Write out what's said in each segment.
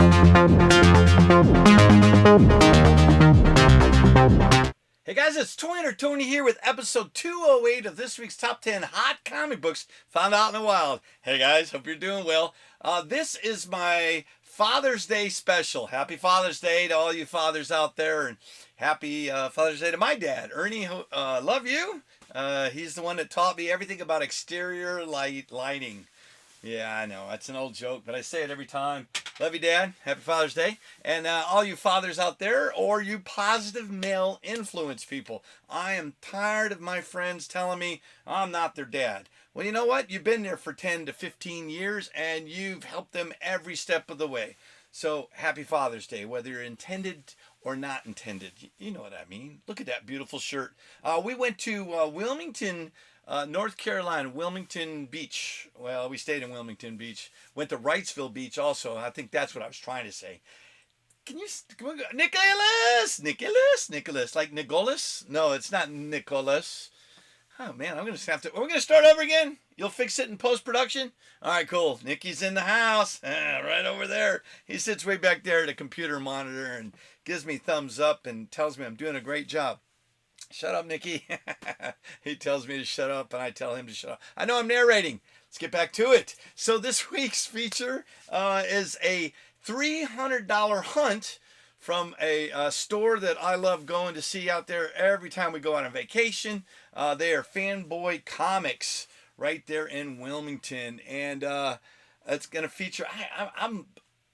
Hey guys, it's Tony here with episode 208 of this week's Top 10 Hot Comic Books Found Out in the Wild. Hey guys, hope you're doing well. This is my Father's Day special. Happy Father's Day to all you fathers out there, and happy Father's Day to my dad. Ernie, love you. He's the one that taught me everything about exterior lighting. Yeah, I know, that's an old joke, but I say it every time. Love you, Dad. Happy Father's Day. And all you fathers out there, or you positive male influence people, I am tired of my friends telling me I'm not their dad. Well, you know what? You've been there for 10 to 15 years, and you've helped them every step of the way. So, happy Father's Day, whether you're intended or not intended. You know what I mean. Look at that beautiful shirt. We went to Wilmington, North Carolina, Wilmington Beach. Well, we stayed in Wilmington Beach. Went to Wrightsville Beach also. I think that's what I was trying to say. Can you, Nicholas, like Nicholas? No, it's not Nicholas. Oh man, I'm gonna have to. We're gonna start over again. You'll fix it in post-production. All right, cool. Nicky's in the house, right over there. He sits way back there at a computer monitor and gives me thumbs up and tells me I'm doing a great job. Shut up, Nicky. He tells me to shut up, and I tell him to shut up. I know I'm narrating. Let's get back to it. So this week's feature is a $300 hunt from a store that I love going to see out there every time we go on a vacation. They are Fanboy Comics right there in Wilmington, and it's going to feature.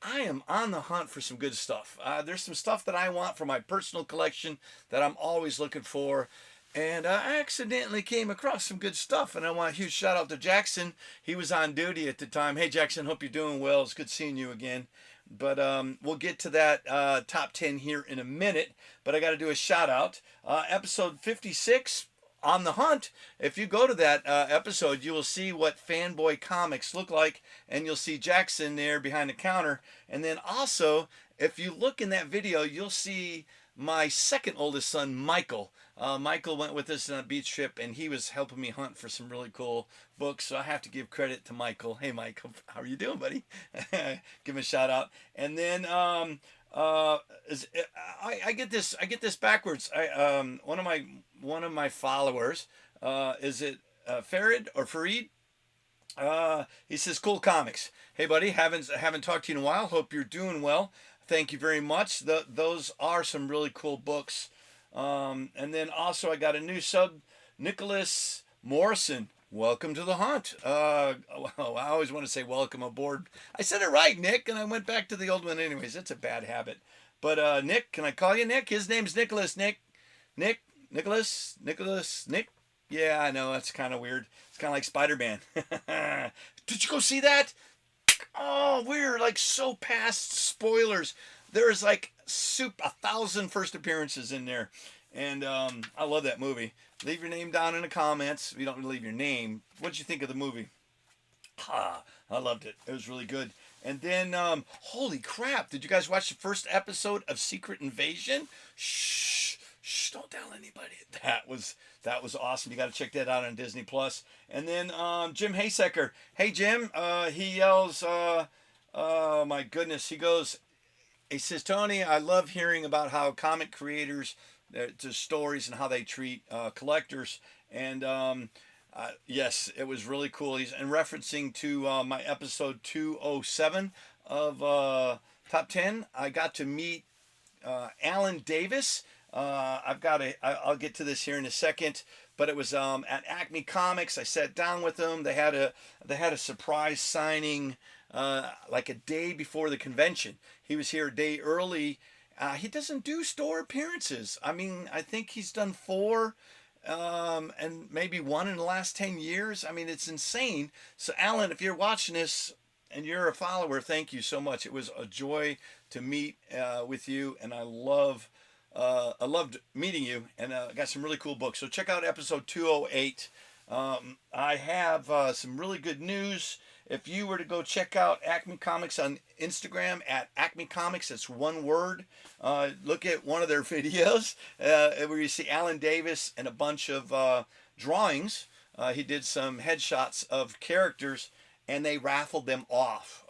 I am on the hunt for some good stuff. There's some stuff that I want for my personal collection that I'm always looking for. And I accidentally came across some good stuff. And I want a huge shout out to Jackson. He was on duty at the time. Hey, Jackson, hope you're doing well. It's good seeing you again. But we'll get to that top 10 here in a minute. But I got to do a shout out. Episode 56. On the Hunt. If you go to that episode, you will see what Fanboy Comics look like, and you'll see Jackson there behind the counter. And then also, if you look in that video, you'll see my second oldest son, Michael. Michael went with us on a beach trip, and he was helping me hunt for some really cool books, so I have to give credit to Michael. Hey, Michael, how are you doing, buddy? Give him a shout out. And then I get this backwards. One of my followers, is it Farid or Farid? He says, cool comics. Hey buddy, haven't talked to you in a while. Hope you're doing well. Thank you very much. Those are some really cool books. And then also I got a new sub, Nicholas Morrison. Welcome to the hunt. I always want to say welcome aboard. I said it right, Nick, and I went back to the old one anyways. It's a bad habit. But Nick, can I call you Nick? His name's Nicholas. Nick. Nicholas. Yeah, I know, that's kind of weird. It's kind of like SpiderMan. Did you go see that? Oh, we're like so past spoilers. There's like 1,000 first appearances in there. And I love that movie. Leave your name down in the comments. If you don't leave your name, what'd you think of the movie? I loved it. It was really good. And then, holy crap, did you guys watch the first episode of Secret Invasion? Shh, don't tell anybody. That was awesome. You got to check that out on Disney Plus. And then Jim Haysecker. Hey Jim, he yells, oh my goodness, he says, Tony, I love hearing about how comic creators, to stories and how they treat collectors. And yes, it was really cool. He's in referencing to my episode 207 of Top 10. I got to meet Alan Davis. I'll get to this here in a second, but it was at Acme Comics. I sat down with them. They had a surprise signing like a day before the convention. He was here a day early. He doesn't do store appearances. I mean, I think he's done 4 and maybe 1 in the last 10 years. I mean, it's insane. So Alan, if you're watching this and you're a follower, thank you so much. It was a joy to meet with you, and I loved meeting you, and got some really cool books. So check out episode 208. I have some really good news. If you were to go check out Acme Comics on Instagram at Acme Comics, it's one word. Look at one of their videos where you see Alan Davis and a bunch of drawings. He did some headshots of characters, and they raffled them off.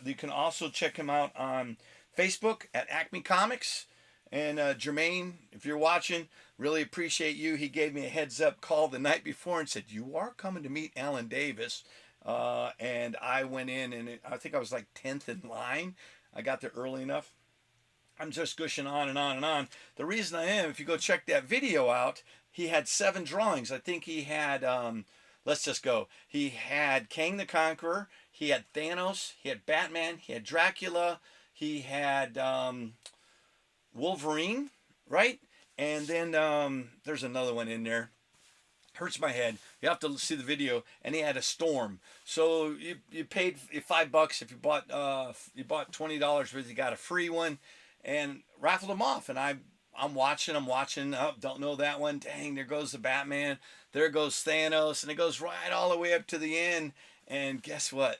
You can also check him out on Facebook at Acme Comics. And Jermaine, if you're watching, really appreciate you. He gave me a heads up call the night before and said, you are coming to meet Alan Davis. And I went in, and I think I was like 10th in line. I got there early enough. I'm just gushing on and on and on. The reason I am, if you go check that video out, he had 7 drawings. I think he had, let's just go. He had Kang the Conqueror. He had Thanos. He had Batman. He had Dracula. He had Wolverine, right? And then there's another one in there. Hurts my head. You have to see the video. And he had a Storm. So you paid $5 if you bought $20 worth. You got a free one, and raffled them off. And I'm watching. Oh, don't know that one. Dang, there goes the Batman. There goes Thanos, and it goes right all the way up to the end. And guess what?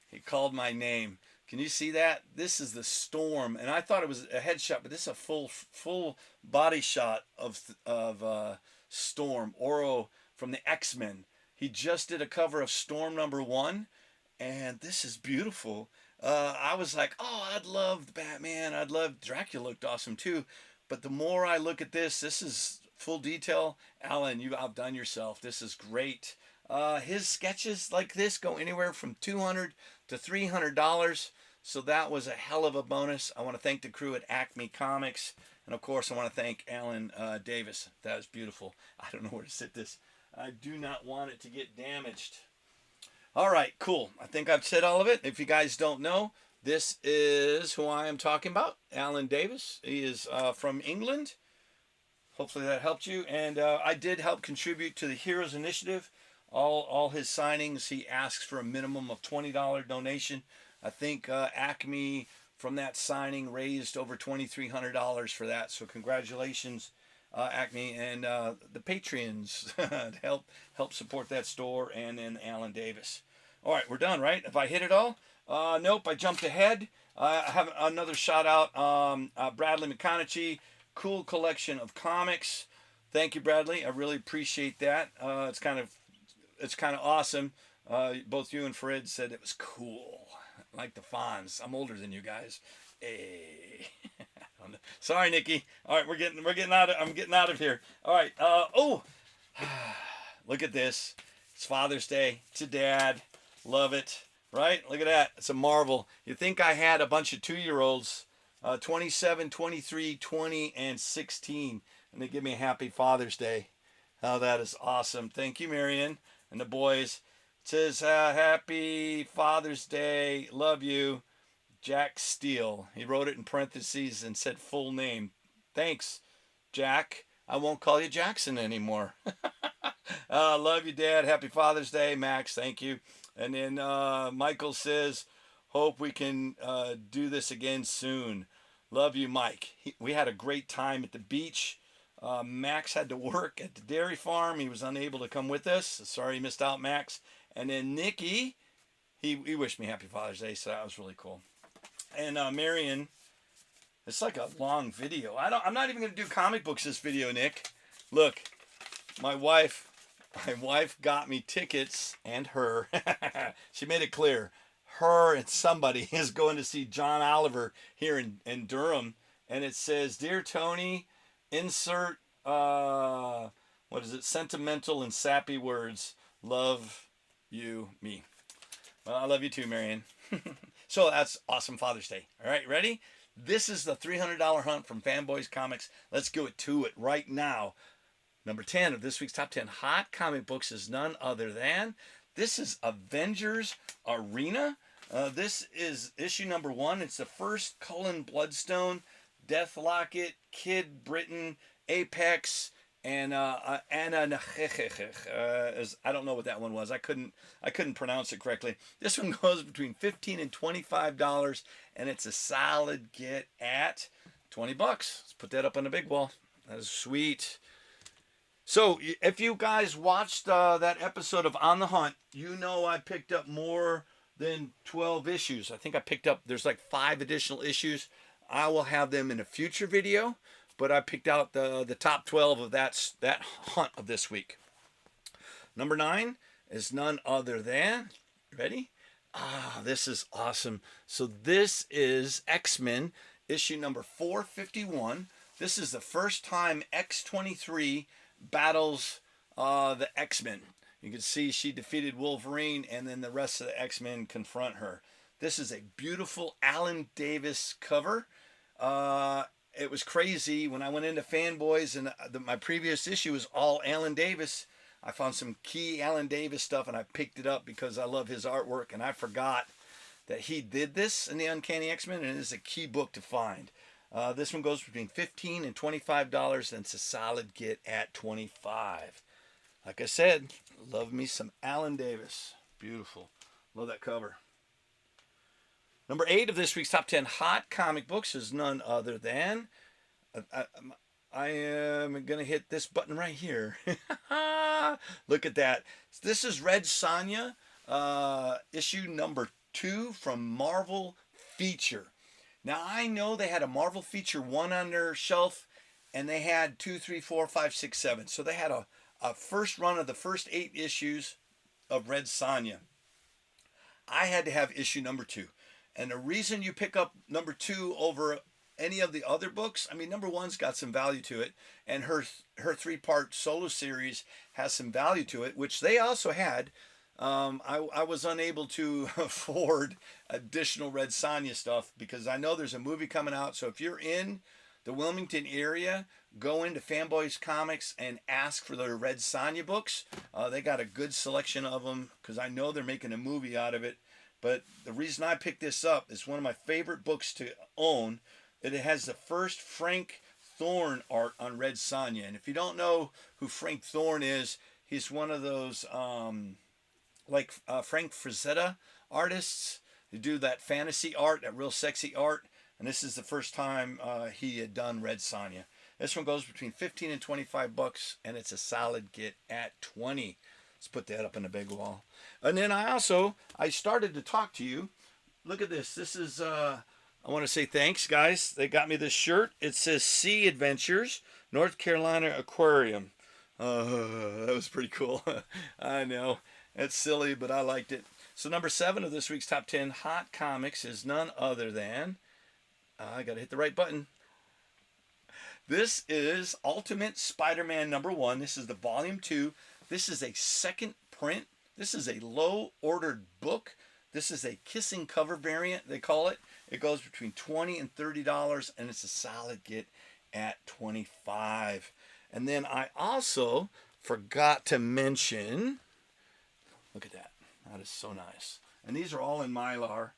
He called my name. Can you see that? This is the Storm, and I thought it was a headshot, but this is a full body shot of Storm, Oro from the X-Men. He just did a cover of Storm #1, and this is beautiful. I was like, oh, I'd love the Batman. I'd love Dracula. Looked awesome too. But the more I look at this is full detail. Alan, you've outdone yourself. This is great. His sketches like this go anywhere from $200 to $300. So that was a hell of a bonus. I want to thank the crew at Acme Comics. And of course, I want to thank Alan Davis. That was beautiful. I don't know where to sit this. I do not want it to get damaged. All right, cool. I think I've said all of it. If you guys don't know, this is who I am talking about, Alan Davis. He is from England. Hopefully that helped you. And I did help contribute to the Heroes Initiative. All his signings, he asks for a minimum of $20 donation. I think Acme from that signing raised over $2,300 for that. So congratulations, Acme, and the Patreons help support that store, and then Alan Davis. All right, we're done, right? Have I hit it all? Nope, I jumped ahead. I have another shout out. Bradley McConaughey, cool collection of comics. Thank you, Bradley. I really appreciate that. It's kind of awesome. Both you and Fred said it was cool. Like the Fonz. I'm older than you guys. Hey. Sorry, Nikki. All right, we're getting out of. I'm getting out of here. All right. Look at this. It's Father's Day. It's a dad. Love it. Right? Look at that. It's a marvel. You think I had a bunch of 2-year-olds, 27, 23, 20, and 16, and they give me a happy Father's Day. Oh, that is awesome. Thank you, Marion, and the boys. It says, happy Father's Day. Love you. Jack Steele. He wrote it in parentheses and said full name. Thanks, Jack. I won't call you Jackson anymore. Love you, Dad. Happy Father's Day. Max, thank you. And then Michael says, hope we can do this again soon. Love you, Mike. We had a great time at the beach. Max had to work at the dairy farm. He was unable to come with us. Sorry you missed out, Max. And then Nikki, he wished me happy Father's Day, so that was really cool. And Marion, it's like a long video. I'm not even going to do comic books this video, Nick. Look, my wife got me tickets, and her. She made it clear. Her and somebody is going to see John Oliver here in Durham. And it says, Dear Tony, insert, what is it? Sentimental and sappy words. Love you, me. Well, I love you too, Marion. So that's awesome Father's Day. All right, ready? This is the $300 hunt from Fanboy Comics. Let's go to it right now. Number 10 of this week's top 10 hot comic books is none other than, this is Avengers Arena. This is issue number 1. It's the first Cullen, Bloodstone, Death Locket, Kid Britain, Apex, and Anna. I don't know what that one was. I couldn't pronounce it correctly. This one goes between $15 and $25, and it's a solid get at $20. Let's put that up on the big wall. That is sweet. So if you guys watched that episode of On the Hunt, you know I picked up more than 12 issues. I think I picked up, there's like 5 additional issues. I will have them in a future video, but I picked out the top 12 of that hunt of this week. Number 9 is none other than, ready? Ah, this is awesome. So this is X-Men issue number 451. This is the first time X23 battles the X-Men. You can see she defeated Wolverine, and then the rest of the X-Men confront her. This is a beautiful Alan Davis cover. It was crazy when I went into Fanboys, and my previous issue was all Alan Davis. I found some key Alan Davis stuff, and I picked it up because I love his artwork, and I forgot that he did this in the Uncanny X-Men, and it is a key book to find. This one goes between $15 and $25, and it's a solid get at $25. Like I said, love me some Alan Davis. Beautiful. Love that cover. Number 8 of this week's top 10 hot comic books is none other than... I am going to hit this button right here. Look at that. This is Red Sonja, issue number 2 from Marvel Feature. Now, I know they had a Marvel Feature 1 on their shelf, and they had 2, 3, 4, 5, 6, 7. So they had a first run of the first 8 issues of Red Sonja. I had to have issue number 2. And the reason you pick up number 2 over any of the other books, I mean, number 1's got some value to it, and her 3-part solo series has some value to it, which they also had. I was unable to afford additional Red Sonja stuff because I know there's a movie coming out. So if you're in the Wilmington area, go into Fanboy Comics and ask for their Red Sonja books. They got a good selection of them because I know they're making a movie out of it. But the reason I picked this up is one of my favorite books to own. It has the first Frank Thorn art on Red Sonja. And if you don't know who Frank Thorn is, he's one of those Frank Frazetta artists who do that fantasy art, that real sexy art. And this is the first time he had done Red Sonja. This one goes between $15 and $25, and it's a solid get at $20. Let's put that up in a big wall. And then I started to talk to you. Look at this. This is, I want to say thanks, guys. They got me this shirt. It says Sea Adventures, North Carolina Aquarium. That was pretty cool. I know. It's silly, but I liked it. So number 7 of this week's top 10 hot comics is none other than, I got to hit the right button. This is Ultimate Spider-Man number 1. This is the volume 2. This is a second print. This is a low-ordered book. This is a kissing cover variant, they call it. It goes between $20 and $30, and it's a solid get at $25. And then I also forgot to mention, look at that. That is so nice. And these are all in Mylar.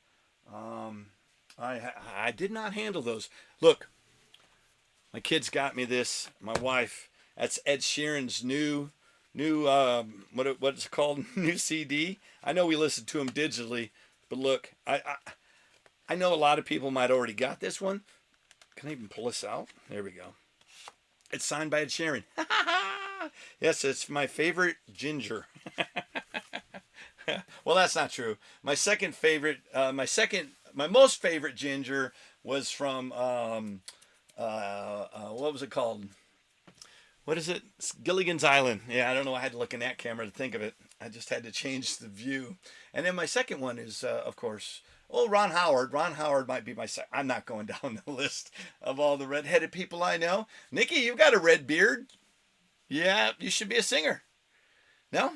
I did not handle those. Look, my kids got me this. My wife. That's Ed Sheeran's new what's it called? New CD. I know we listen to him digitally, but look, I know a lot of people might already got this one. Can I even pull this out? There we go. It's signed by Ed Sheeran. Yes, it's my favorite ginger. Well, that's not true. My second favorite, my most favorite ginger was from what was it called? What is it? It's Gilligan's Island. Yeah, I don't know. I had to look in that camera to think of it. I just had to change the view. And then my second one is, of course, Ron Howard. Ron Howard might be my second. I'm not going down the list of all the redheaded people I know. Nikki, you've got a red beard. Yeah, you should be a singer. No?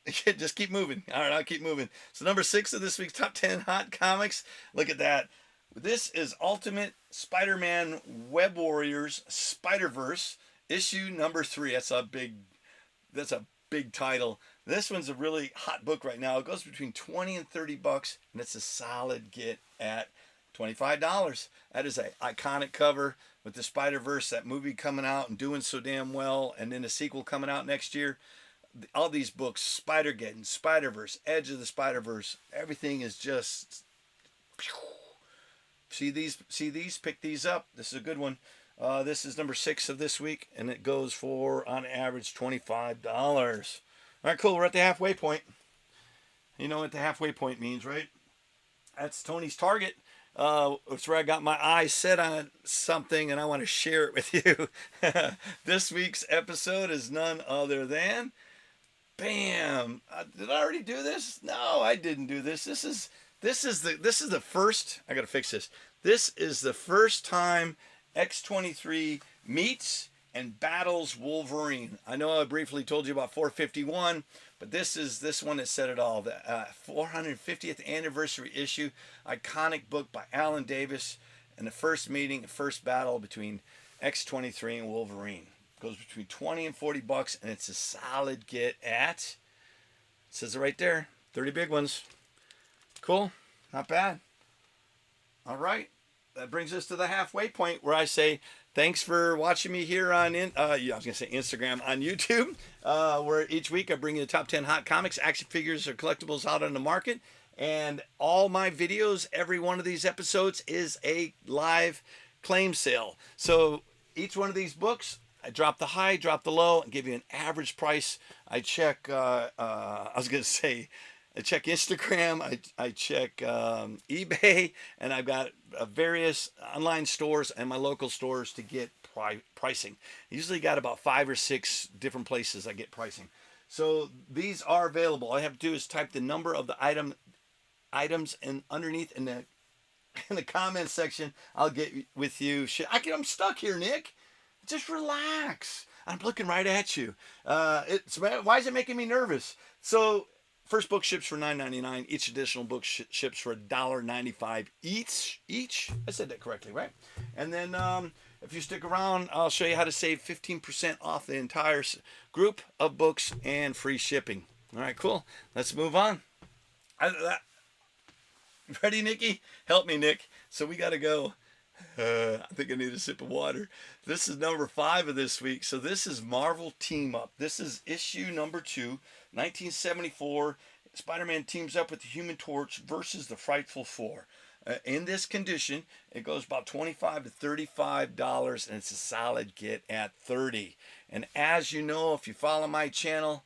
Just keep moving. All right, I'll keep moving. So number 6 of this week's top 10 hot comics. Look at that. This is Ultimate Spider-Man Web Warriors SpiderVerse issue number 3. That's a big title. This one's a really hot book right now. It goes between $20 and $30, and it's a solid get at $25. That is an iconic cover with the Spider-Verse, that movie coming out and doing so damn well, and then the sequel coming out next year. All these books, Spider-Geddon, Spider-Verse, Edge of the Spider-Verse, everything is just... See these? Pick these up. This is a good one. This is number 6 of this week, and it goes for, on average, $25. All right, cool. We're at the halfway point. You know what the halfway point means, right? That's Tony's target. It's where I got my eyes set on something, and I want to share it with you. This week's episode is none other than... Bam! Did I already do this? No, I didn't do this. This This is the first. I gotta fix this. This is the first time X23 meets and battles Wolverine. I know I briefly told you about 451, but this one that said it all. The 450th anniversary issue, iconic book by Alan Davis, and the first meeting, the first battle between X23 and Wolverine. It goes between 20 and 40 bucks, and it's a solid get at. It says it right there. 30 big ones. Cool. Not bad. All right. That brings us to the halfway point where I say thanks for watching me here on I was gonna say Instagram, on YouTube, where each week I bring you the top 10 hot comics, action figures, or collectibles out on the market. And all my videos, every one of these episodes is a live claim sale. So each one of these books, I drop the high, drop the low, and give you an average price. I check, I check Instagram, I check eBay, and I've got various online stores and my local stores to get pricing. I usually got about 5 or 6 different places I get pricing. So these are available. All I have to do is type the number of the items and underneath in the comment section. I'll get with you. I'm stuck here, Nick. Just relax. I'm looking right at you. Why is it making me nervous? So first book ships for $9.99. Each additional book ships for $1.95 each. I said that correctly, right? And then if you stick around, I'll show you how to save 15% off the entire group of books and free shipping. All right, cool. Let's move on. Ready, Nikki? Help me, Nick. So we got to go. I think I need a sip of water. This is number 5 of this week. So this is Marvel Team Up. This is issue number 2, 1974. Spider-Man teams up with the Human Torch versus the Frightful Four. In this condition, it goes about $25 to $35, and it's a solid get at $30. And as you know, if you follow my channel,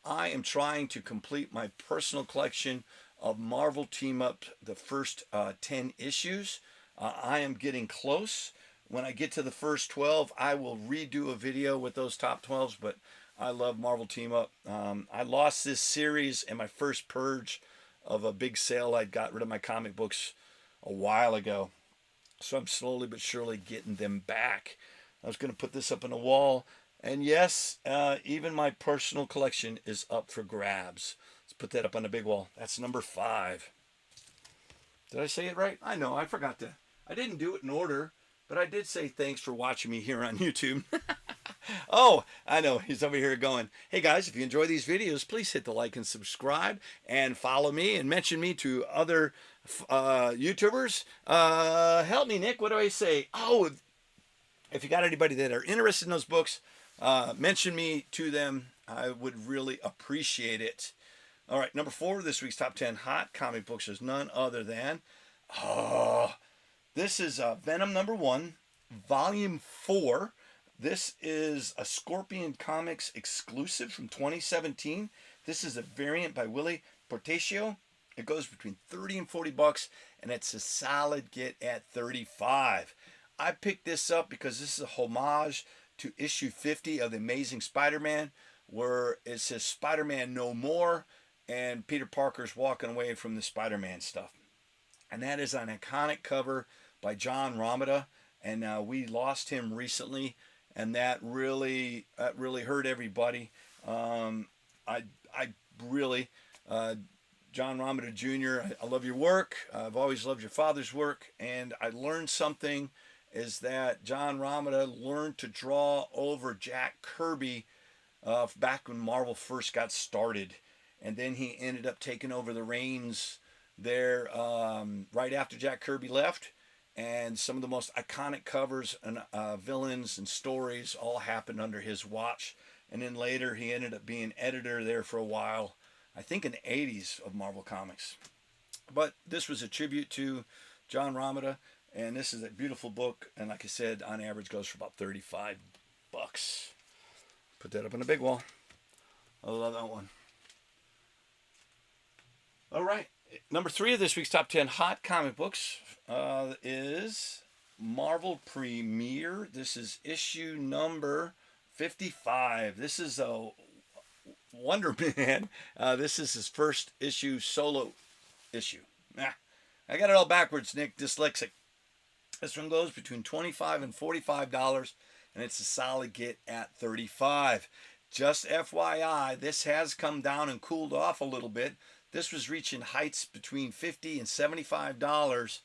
I am trying to complete my personal collection of Marvel Team Up, the first 10 issues. I am getting close. When I get to the first 12, I will redo a video with those top 12s, but I love Marvel Team Up. I lost this series in my first purge of a big sale. I got rid of my comic books a while ago, so I'm slowly but surely getting them back. I was going to put this up on the wall, and yes, even my personal collection is up for grabs. Let's put that up on the big wall. That's number 5. Did I say it right? I know, I forgot to. I didn't do it in order, but I did say thanks for watching me here on YouTube. Oh, I know, he's over here going, hey guys, if you enjoy these videos, please hit the like and subscribe and follow me and mention me to other YouTubers. Help me, Nick, what do I say? Oh, if you got anybody that are interested in those books, mention me to them. I would really appreciate it. All right, number 4 of this week's top 10 hot comic books is none other than, this is Venom number 1, volume 4. This is a Scorpion Comics exclusive from 2017. This is a variant by Willie Portacio. It goes between 30 and 40 bucks, and it's a solid get at 35. I picked this up because this is a homage to issue 50 of The Amazing Spider-Man, where it says Spider-Man no more, and Peter Parker's walking away from the Spider-Man stuff. And that is an iconic cover by John Romita, and we lost him recently, and that really hurt everybody. I really, John Romita Jr., I love your work. I've always loved your father's work, and I learned something, is that John Romita learned to draw over Jack Kirby back when Marvel first got started. And then he ended up taking over the reins there right after Jack Kirby left. And some of the most iconic covers and villains and stories all happened under his watch. And then later he ended up being editor there for a while, I think in the 80s of Marvel Comics. But this was a tribute to John Romita, and this is a beautiful book. And like I said, on average goes for about 35 bucks. Put that up on the big wall. I love that one. All right, number 3 of this week's top 10 hot comic books is Marvel Premiere. This is issue number 55. This is a Wonder Man. This is his first issue, solo issue. Nah, I got it all backwards, Nick. Dyslexic. This one goes between $25 and $45, and it's a solid get at $35. Just FYI, this has come down and cooled off a little bit. This was reaching heights between $50 and $75.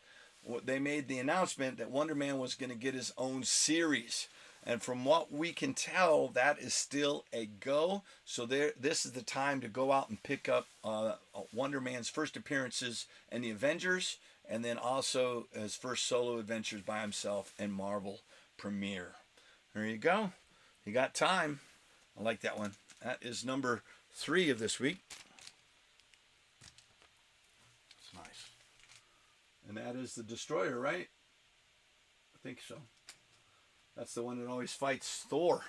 They made the announcement that Wonder Man was going to get his own series. And from what we can tell, that is still a go. So this is the time to go out and pick up Wonder Man's first appearances in the Avengers, and then also his first solo adventures by himself and Marvel premiere. There you go. You got time. I like that one. That is number 3 of this week. It's nice. And that is the Destroyer, right? I think so. That's the one that always fights Thor.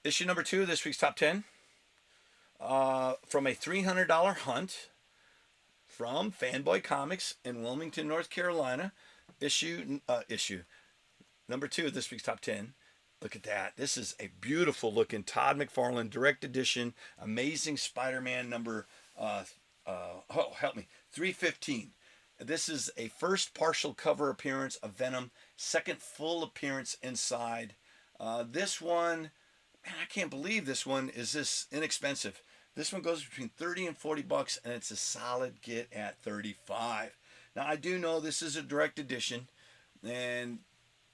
Issue number 2 of this week's Top 10. From a $300 hunt from Fanboy Comics in Wilmington, North Carolina. Issue number 2 of this week's Top 10. Look at that. This is a beautiful looking Todd McFarlane direct edition Amazing Spider-Man number 315. This is a first partial cover appearance of Venom, second full appearance inside. This one, man, I can't believe this one is this inexpensive. This one goes between 30 and 40 bucks, and it's a solid get at 35. Now, I do know this is a direct edition, and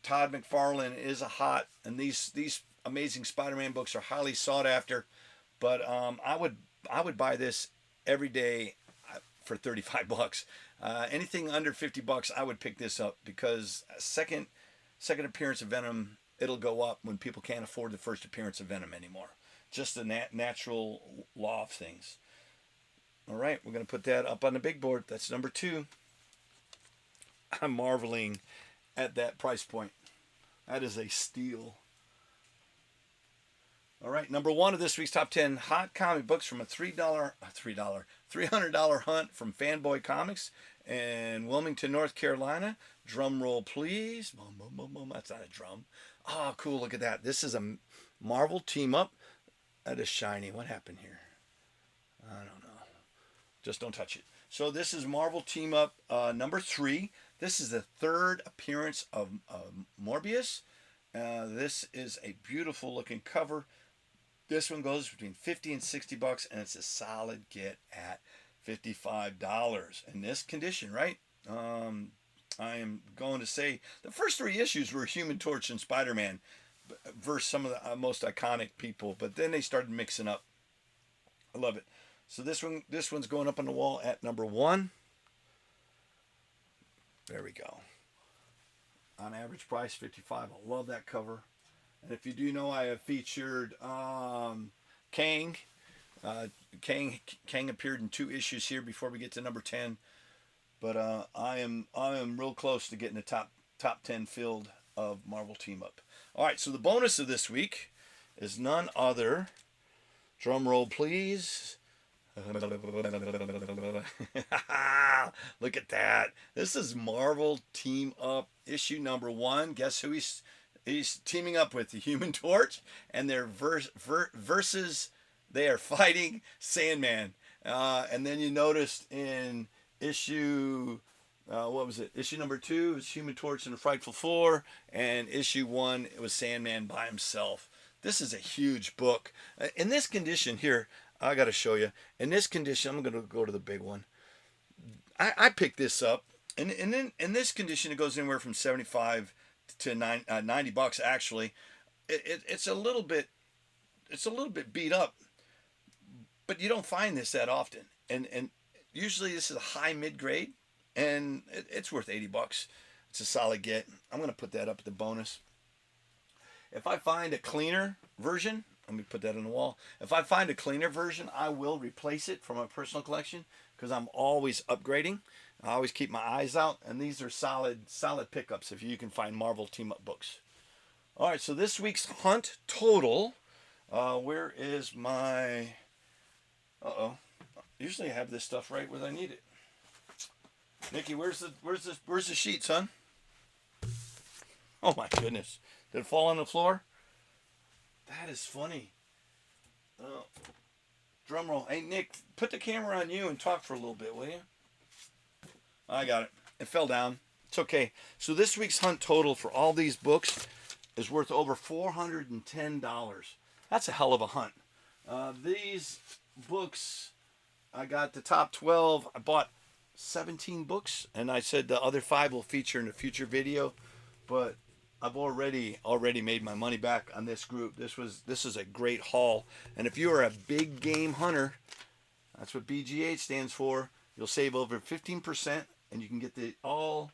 Todd McFarlane is a hot, and these Amazing Spider-Man books are highly sought after. But I would buy this every day for 35 bucks. Anything under 50 bucks, I would pick this up, because second appearance of Venom, it'll go up when people can't afford the first appearance of Venom anymore. Just the natural law of things. All right, we're going to put that up on the big board. That's number 2. I'm marveling at that price point. That is a steal. All right, number 1 of this week's Top 10 hot comic books from a $300 hunt from Fanboy Comics in Wilmington, North Carolina. Drum roll, please. That's not a drum. Oh, cool. Look at that. This is a Marvel team-up. That is shiny. What happened here? I don't know. Just don't touch it. So this is Marvel team-up number 3. This is the 3rd appearance of Morbius. This is a beautiful looking cover. This one goes between 50 and 60 bucks, and it's a solid get at $55. In this condition, right? I am going to say the first 3 issues were Human Torch and Spider-Man versus some of the most iconic people, but then they started mixing up. I love it. So this one's going up on the wall at number 1. There we go. On average price, $55. I love that cover. And if you do know, I have featured Kang. Kang appeared in 2 issues here before we get to number 10. But I am real close to getting the top 10 filled of Marvel Team Up. All right, so the bonus of this week is none other. Drum roll, please. Look at that. This is Marvel Team Up issue number 1. Guess who he's teaming up with? The Human Torch, and their versus they are fighting Sandman. And then you noticed in issue what was it? Issue number 2 is Human Torch and the Frightful 4, and issue 1 it was Sandman by himself. This is a huge book. In this condition here, I got to show you. In this condition, I'm going to go to the big one. I picked this up, and in this condition, it goes anywhere from 75 to 90 bucks. Actually, it's a little bit beat up, but you don't find this that often. And usually this is a high mid grade, and it's worth 80 bucks. It's a solid get. I'm going to put that up at the bonus. If I find a cleaner version, let me put that on the wall. If I find a cleaner version, I will replace it from my personal collection, because I'm always upgrading. I always keep my eyes out, and these are solid pickups if you can find Marvel Team-Up books. All right, so this week's hunt total. Where is my? Usually I have this stuff right where I need it. Nikki, where's the sheet, son? Oh my goodness! Did it fall on the floor? That is funny. Drum roll. Hey, Nick, put the camera on you and talk for a little bit, will you? I got it. It fell down. It's okay. So this week's hunt total for all these books is worth over $410. That's a hell of a hunt. These books, I got the top 12. I bought 17 books, and I said the other 5 will feature in a future video. But I've already made my money back on this group. This is a great haul. And if you are a big game hunter, that's what BGH stands for. You'll save over 15%, and you can get all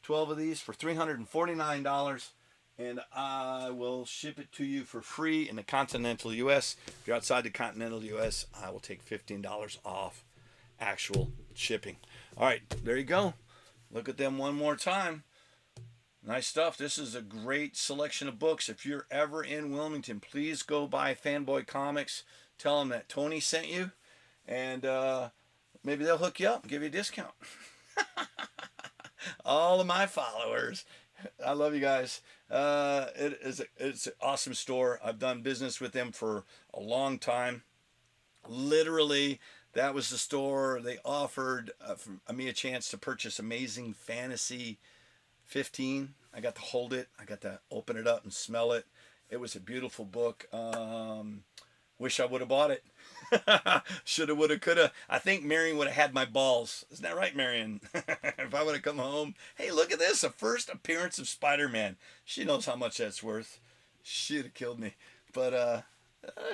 12 of these for $349. And I will ship it to you for free in the continental U.S. If you're outside the continental U.S., I will take $15 off actual shipping. All right, there you go. Look at them one more time. Nice stuff. This is a great selection of books. If you're ever in Wilmington, please go by Fanboy Comics. Tell them that Tony sent you, and maybe they'll hook you up and give you a discount. All of my followers. I love you guys. It's an awesome store. I've done business with them for a long time. Literally, that was the store. They offered me a chance to purchase Amazing Fantasy 15. I got to hold it. I got to open it up and smell it. It was a beautiful book. Wish I would have bought it. Shoulda, woulda, coulda. I think Marion would have had my balls. Isn't that right, Marion? If I would have come home, hey, look at this, a first appearance of SpiderMan. She knows how much that's worth. She'd have killed me. But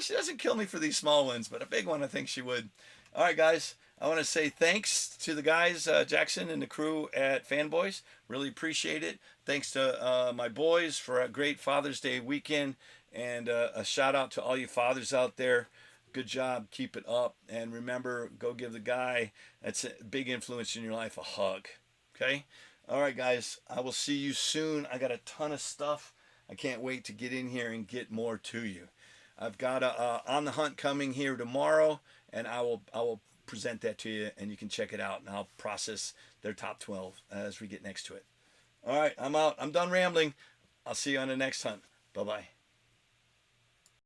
she doesn't kill me for these small ones, but a big one I think she would. All right, guys. I want to say thanks to the guys, Jackson and the crew at Fanboys. Really appreciate it. Thanks to my boys for a great Father's Day weekend. And a shout out to all you fathers out there. Good job. Keep it up. And remember, go give the guy that's a big influence in your life a hug. Okay? All right, guys. I will see you soon. I got a ton of stuff. I can't wait to get in here and get more to you. I've got a On the Hunt coming here tomorrow, and I will present that to you, and you can check it out, and I'll process their top 12 as we get next to it. All right, I'm out. I'm done rambling. I'll see you on the next hunt. Bye-bye.